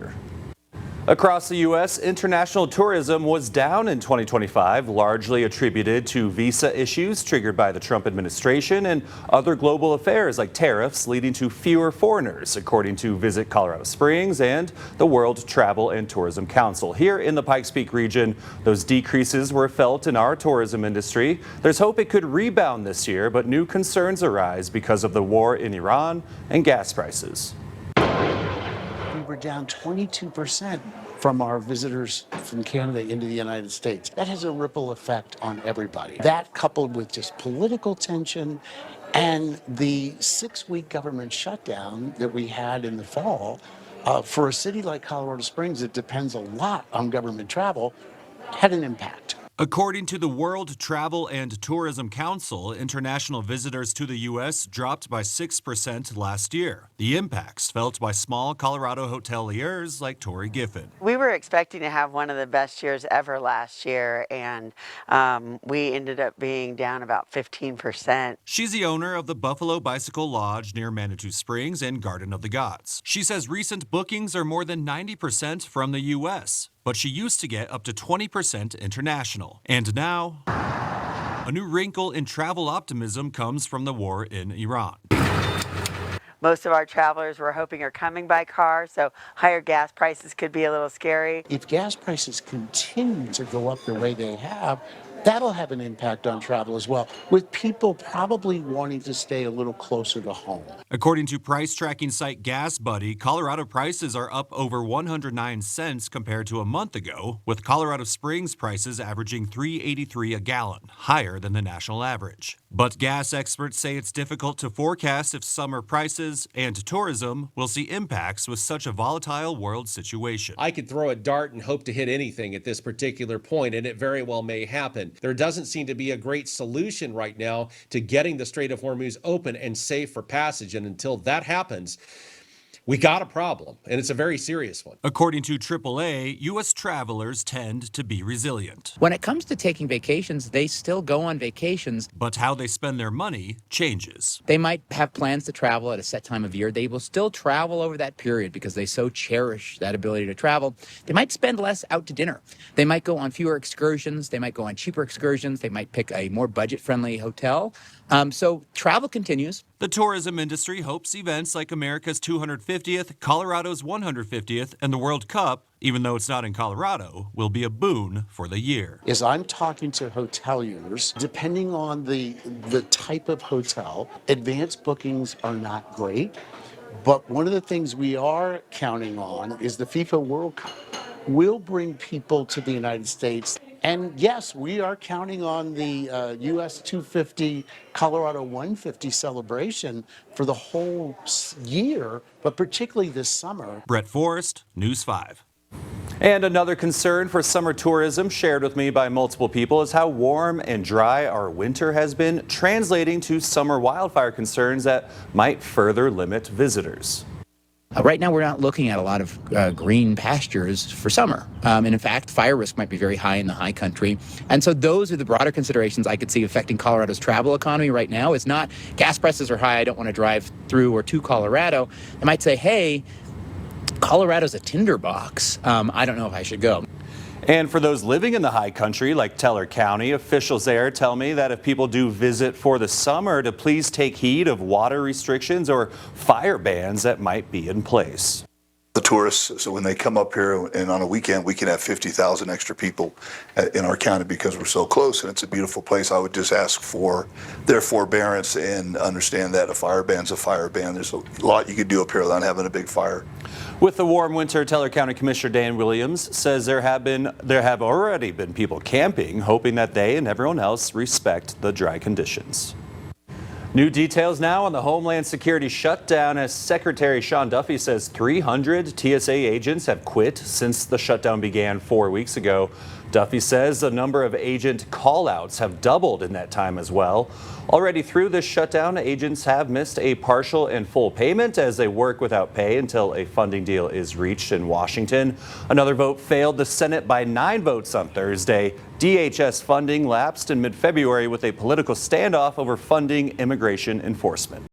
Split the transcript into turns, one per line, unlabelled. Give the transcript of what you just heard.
border. Across the U.S., international tourism was down in 2025, largely attributed to visa issues triggered by the Trump administration and other global affairs like tariffs, leading to fewer foreigners, according to Visit Colorado Springs and the World Travel and Tourism Council. Here in the Pikes Peak region, those decreases were felt in our tourism industry. There's hope it could rebound this year, but new concerns arise because of the war in Iran and gas prices.
We were down 22% from our visitors from Canada into the United States. That has a ripple effect on everybody. That coupled with just political tension and the 6-week government shutdown that we had in the fall, for a city like Colorado Springs that depends a lot on government travel, had an impact.
According to the World Travel and Tourism Council, international visitors to the U.S. dropped by 6% last year. The impacts felt by small Colorado hoteliers like Tori Giffen.
We were expecting to have one of the best years ever last year, and we ended up being down about 15%.
She's the owner of the Buffalo Bicycle Lodge near Manitou Springs and Garden of the Gods. She says recent bookings are more than 90% from the U.S., but she used to get up to 20% international. And now, a new wrinkle in travel optimism comes from the war in Iran.
Most of our travelers we're hoping are coming by car, so higher gas prices could be a little scary.
If gas prices continue to go up the way they have, that'll have an impact on travel as well, with people probably wanting to stay a little closer to home.
According to price tracking site Gas Buddy, Colorado prices are up over 109 cents compared to a month ago, with Colorado Springs prices averaging $3.83 a gallon, higher than the national average. But gas experts say it's difficult to forecast if summer prices and tourism will see impacts with such a volatile world situation.
I could throw a dart and hope to hit anything at this particular point, and it very well may happen. There doesn't seem to be a great solution right now to getting the Strait of Hormuz open and safe for passage. And until that happens, we got a problem, and it's a very serious one.
According to KOAA, U.S. travelers tend to be resilient.
When it comes to taking vacations, they still go on vacations.
But how they spend their money changes.
They might have plans to travel at a set time of year. They will still travel over that period because they so cherish that ability to travel. They might spend less out to dinner. They might go on fewer excursions. They might go on cheaper excursions. They might pick a more budget-friendly hotel. So travel continues.
The tourism industry hopes events like America's 250th, Colorado's 150th, and the World Cup, even though it's not in Colorado, will be a boon for the year.
As I'm talking to hoteliers, depending on the type of hotel, advanced bookings are not great. But one of the things we are counting on is the FIFA World Cup will bring people to the United States. And yes, we are counting on the US 250, Colorado 150 celebration for the whole year, but particularly this summer.
Brett Forrest, News 5. And another concern for summer tourism shared with me by multiple people is how warm and dry our winter has been, translating to summer wildfire concerns that might further limit visitors.
Right now, we're not looking at a lot of green pastures for summer. And in fact, fire risk might be very high in the high country. And so those are the broader considerations I could see affecting Colorado's travel economy right now. It's not gas prices are high, I don't want to drive through or to Colorado. I might say, hey, Colorado's a tinderbox. I don't know if I should go.
And for those living in the high country, like Teller County, officials there tell me that if people do visit for the summer, to please take heed of water restrictions or fire bans that might be in place.
The tourists, so when they come up here and on a weekend, we can have 50,000 extra people in our county because we're so close and it's a beautiful place. I would just ask for their forbearance and understand that a fire ban's a fire ban. There's a lot you could do up here without having a big fire.
With the warm winter, Teller County Commissioner Dan Williams says there have already been people camping, hoping that they and everyone else respect the dry conditions. New details now on the Homeland Security shutdown as Secretary Sean Duffy says 300 TSA agents have quit since the shutdown began 4 weeks ago. Duffy says the number of agent call-outs have doubled in that time as well. Already through this shutdown, agents have missed a partial and full payment as they work without pay until a funding deal is reached in Washington. Another vote failed the Senate by 9 votes on Thursday. DHS funding lapsed in mid-February with a political standoff over funding immigration enforcement.